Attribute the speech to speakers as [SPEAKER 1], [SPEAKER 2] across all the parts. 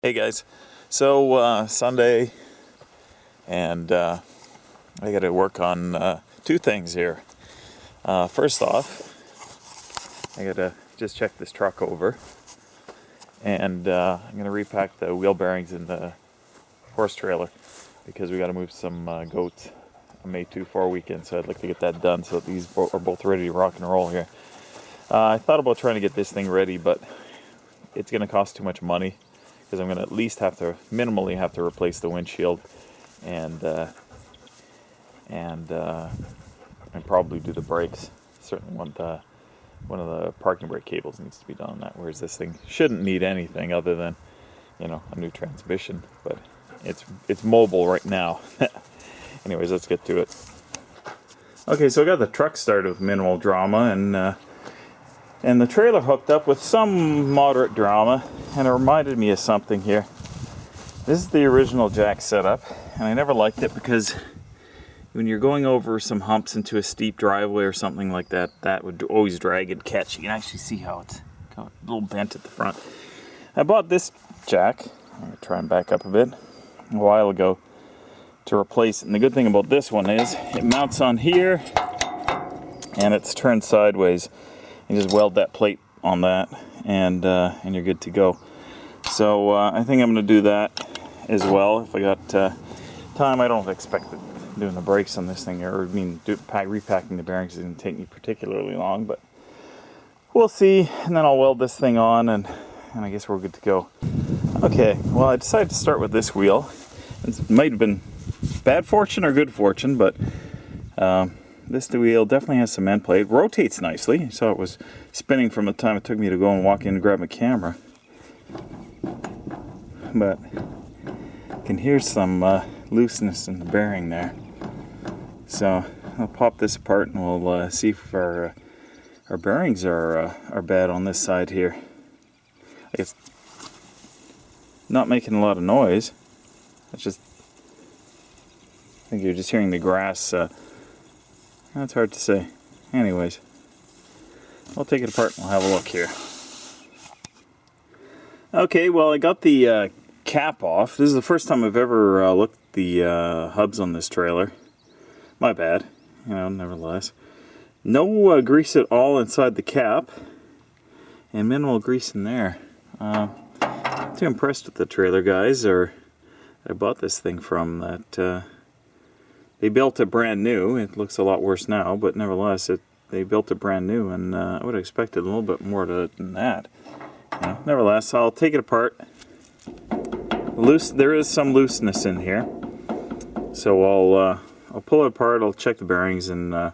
[SPEAKER 1] Hey guys, so Sunday, and I got to work on two things here. First off, I got to just check this truck over, and I'm going to repack the wheel bearings in the horse trailer because we got to move some goats on May 2-4 weekend, so I'd like to get that done so that these are both ready to rock and roll here. I thought about trying to get this thing ready, but it's going to cost too much money, because I'm going to at least minimally have to replace the windshield, and probably do the brakes. Certainly one of the parking brake cables needs to be done on that, whereas this thing shouldn't need anything other than, a new transmission, but it's mobile right now. Anyways, let's get to it. Okay, so I got the truck started with minimal drama, and the trailer hooked up with some moderate drama, and it reminded me of something here. This is the original jack setup, and I never liked it because when you're going over some humps into a steep driveway or something like that, that would always drag and catch. You can actually see how it's got a little bent at the front. I bought this jack, I'm going to try and back up a bit, a while ago to replace it. And the good thing about this one is it mounts on here, and it's turned sideways. You just weld that plate on that, and you're good to go. So I think I'm going to do that as well. If I got time, I don't expect doing the brakes on this thing, repacking the bearings isn't take me particularly long, but we'll see. And then I'll weld this thing on, and I guess we're good to go. Okay, well, I decided to start with this wheel. It might have been bad fortune or good fortune, but this wheel definitely has some end play. It rotates nicely. You saw it was spinning from the time it took me to go and walk in and grab my camera. But I can hear some looseness in the bearing there. So I'll pop this apart and we'll see if our bearings are bad on this side here. It's not making a lot of noise. It's just, I think you're just hearing the grass. That's hard to say. Anyways, I'll take it apart and we'll have a look here. Okay, well, I got the cap off. This is the first time I've ever looked at the hubs on this trailer. My bad, nevertheless. No grease at all inside the cap, and minimal grease in there. Too impressed with the trailer guys, I bought this thing from, that they built it brand new. It looks a lot worse now, but nevertheless, they built it brand new, and I would have expected a little bit more than that. Nevertheless, I'll take it apart. There is some looseness in here, so I'll pull it apart. I'll check the bearings, and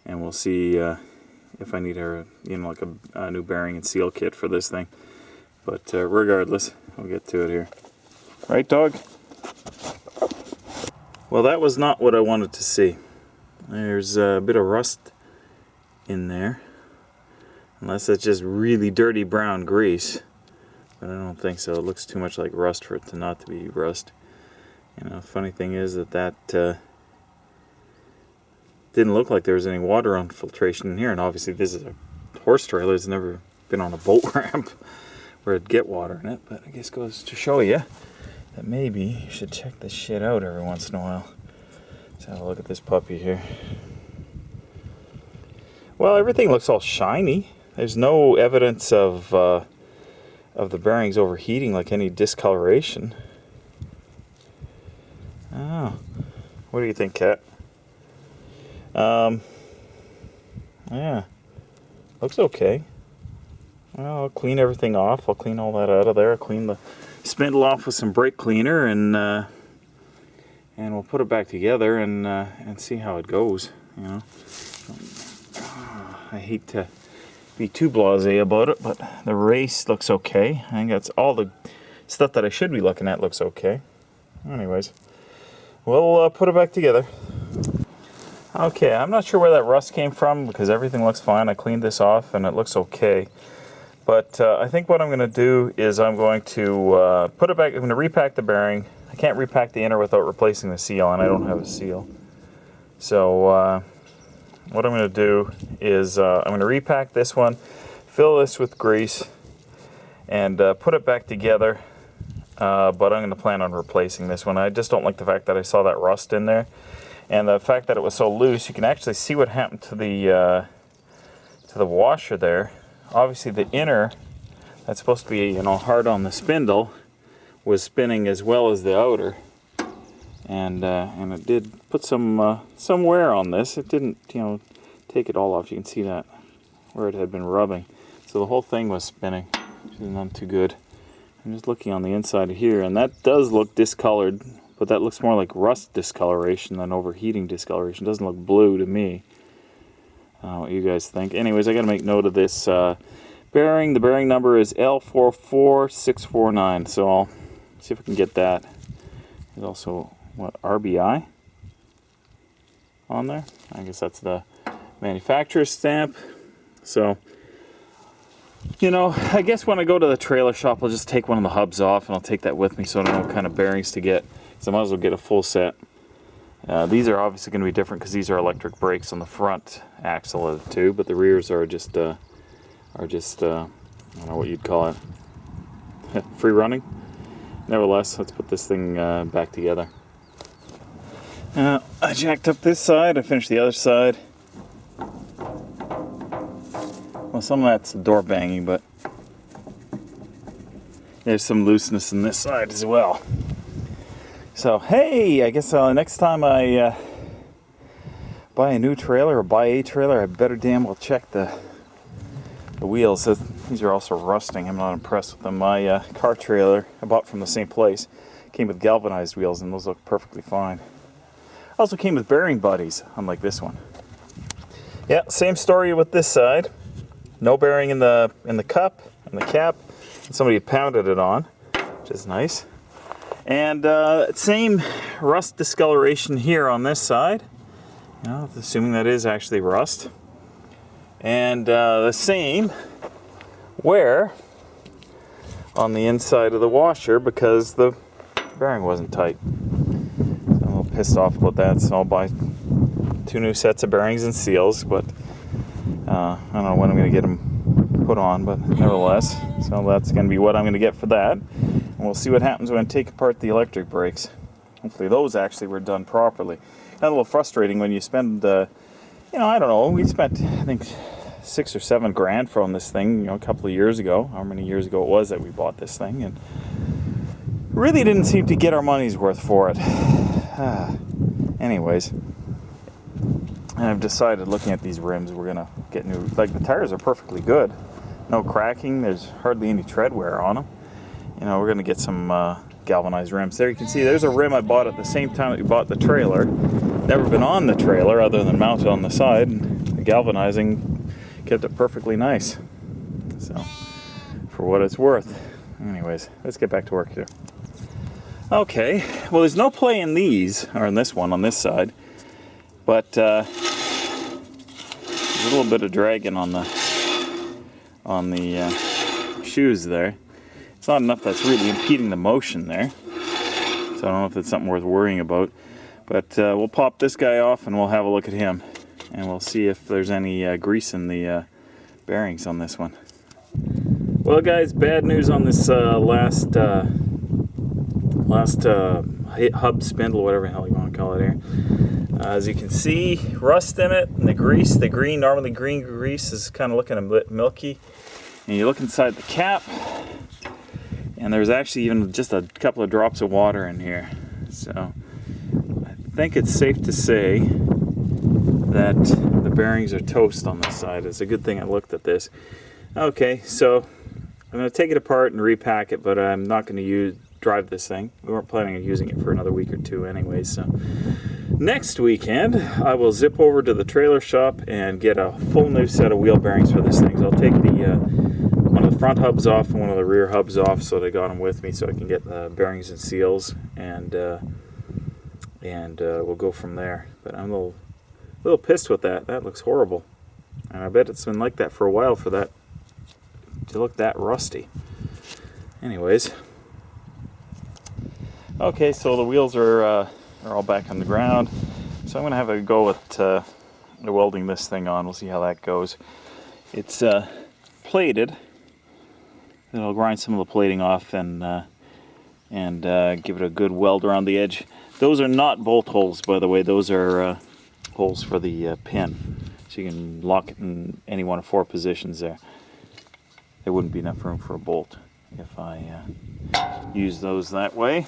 [SPEAKER 1] we'll see if I need a new bearing and seal kit for this thing. But regardless, we'll get to it here. Right, dog? Well, that was not what I wanted to see. There's a bit of rust in there. Unless it's just really dirty brown grease. But I don't think so. It looks too much like rust for it to not to be rust. Funny thing is that didn't look like there was any water infiltration in here. And obviously this is a horse trailer. It's never been on a boat ramp where it'd get water in it. But I guess goes to show you that maybe you should check this shit out every once in a while. Let's have a look at this puppy here. Well, everything looks all shiny. There's no evidence of the bearings overheating, like any discoloration. Oh, what do you think, Kat? Yeah, looks okay. Well, I'll clean everything off. I'll clean all that out of there. I'll clean the spindle off with some brake cleaner, and we'll put it back together and see how it goes. I hate to be too blasé about it, but the race looks okay. I think that's all the stuff that I should be looking at looks okay. Anyways, we'll put it back together. Okay, I'm not sure where that rust came from because everything looks fine. I cleaned this off and it looks okay. But I think what I'm going to do is I'm going to put it back. I'm going to repack the bearing. I can't repack the inner without replacing the seal, and I don't have a seal. So what I'm going to do is I'm going to repack this one, fill this with grease, and put it back together but I'm going to plan on replacing this one. I just don't like the fact that I saw that rust in there, and the fact that it was so loose. You can actually see what happened to the washer there. Obviously, the inner, that's supposed to be, you know, hard on the spindle, was spinning as well as the outer, and it did put some wear on this. It didn't, you know, take it all off. You can see that where it had been rubbing. So the whole thing was spinning, which is not too good. I'm just looking on the inside of here, and that does look discolored, but that looks more like rust discoloration than overheating discoloration. It doesn't look blue to me. I don't know what you guys think. Anyways, I got to make note of this bearing. The bearing number is L44649, so I'll see if I can get that. There's also, what, RBI on there? I guess that's the manufacturer's stamp. So, you know, I guess when I go to the trailer shop, I'll just take one of the hubs off, and I'll take that with me so I know what kind of bearings to get. So I might as well get a full set. These are obviously going to be different because these are electric brakes on the front axle of the two, but the rears are just I don't know what you'd call it, free running. Nevertheless, let's put this thing back together. I jacked up this side. I finished the other side. Well, some of that's the door banging, but there's some looseness in this side as well. So, hey, I guess next time I buy a new trailer or buy a trailer, I better damn well check the wheels. These are also rusting. I'm not impressed with them. My car trailer I bought from the same place came with galvanized wheels, and those look perfectly fine. Also came with bearing buddies, unlike this one. Yeah, same story with this side. No bearing in the cup and the cap. Somebody had pounded it on, which is nice. And same rust discoloration here on this side. You know, assuming that is actually rust. And the same wear on the inside of the washer because the bearing wasn't tight. So I'm a little pissed off about that, so I'll buy 2 new sets of bearings and seals, but I don't know when I'm going to get them put on, but nevertheless, so that's going to be what I'm going to get for that. And we'll see what happens when I take apart the electric brakes. Hopefully those actually were done properly. A little frustrating when you spend, you know, I don't know, we spent, I think, $6 or $7 grand from this thing, you know, a couple of years ago, how many years ago it was that we bought this thing, and really didn't seem to get our money's worth for it. Anyways, and I've decided, looking at these rims, we're gonna get new. Like, the tires are perfectly good, no cracking. There's hardly any tread wear on them. You know, we're gonna get some galvanized rims. There you can see there's a rim I bought at the same time that we bought the trailer. Never been on the trailer other than mounted on the side. And the galvanizing kept it perfectly nice. So, for what it's worth. Anyways, let's get back to work here. Okay, well, there's no play in these, or in this one on this side, but there's a little bit of dragging on the shoes there. It's not enough that's really impeding the motion there, so I don't know if it's something worth worrying about. But we'll pop this guy off and we'll have a look at him, and we'll see if there's any grease in the bearings on this one. Well, guys, bad news on this last hub spindle, whatever the hell you want to call it here. As you can see, rust in it, and the grease, the green, normally green grease is kind of looking a bit milky. And you look inside the cap, and there's actually even just a couple of drops of water in here. So I think it's safe to say that the bearings are toast on this side. It's a good thing I looked at this. Okay, so I'm going to take it apart and repack it, but I'm not going to drive this thing. We weren't planning on using it for another week or two anyway, so next weekend I will zip over to the trailer shop and get a full new set of wheel bearings for this thing. So I'll take one of the front hubs off and one of the rear hubs off, so that I got them with me so I can get the bearings and seals, and we'll go from there. But I'm a little pissed with that. That looks horrible, and I bet it's been like that for a while for that to look that rusty. Anyways, okay, so the wheels are all back on the ground, so I'm going to have a go at welding this thing on. We'll see how that goes. It's plated, and I'll grind some of the plating off and and give it a good weld around the edge. Those are not bolt holes, by the way. Those are holes for the pin, so you can lock it in any one of 4 positions there. There wouldn't be enough room for a bolt if I use those that way.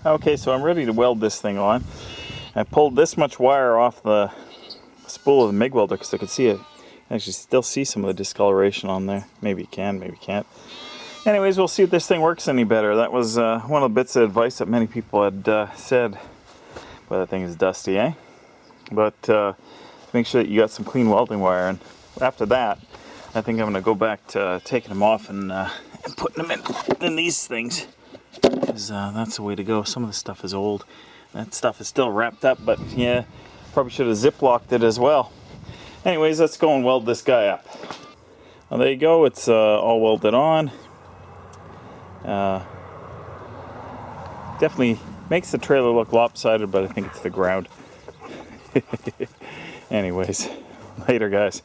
[SPEAKER 1] Okay, so I'm ready to weld this thing on. I pulled this much wire off the spool of the MIG welder because I could see it. I actually still see some of the discoloration on there. Maybe you can, maybe you can't. Anyways, we'll see if this thing works any better. That was one of the bits of advice that many people had said. But that thing is dusty, eh? But make sure that you got some clean welding wire. And after that, I think I'm going to go back to taking them off and putting them in these things. Because that's the way to go. Some of the stuff is old. That stuff is still wrapped up, but yeah, probably should have zip-locked it as well. Anyways, let's go and weld this guy up. Well, there you go. It's all welded on. Definitely makes the trailer look lopsided, but I think it's the ground. Anyways, later guys.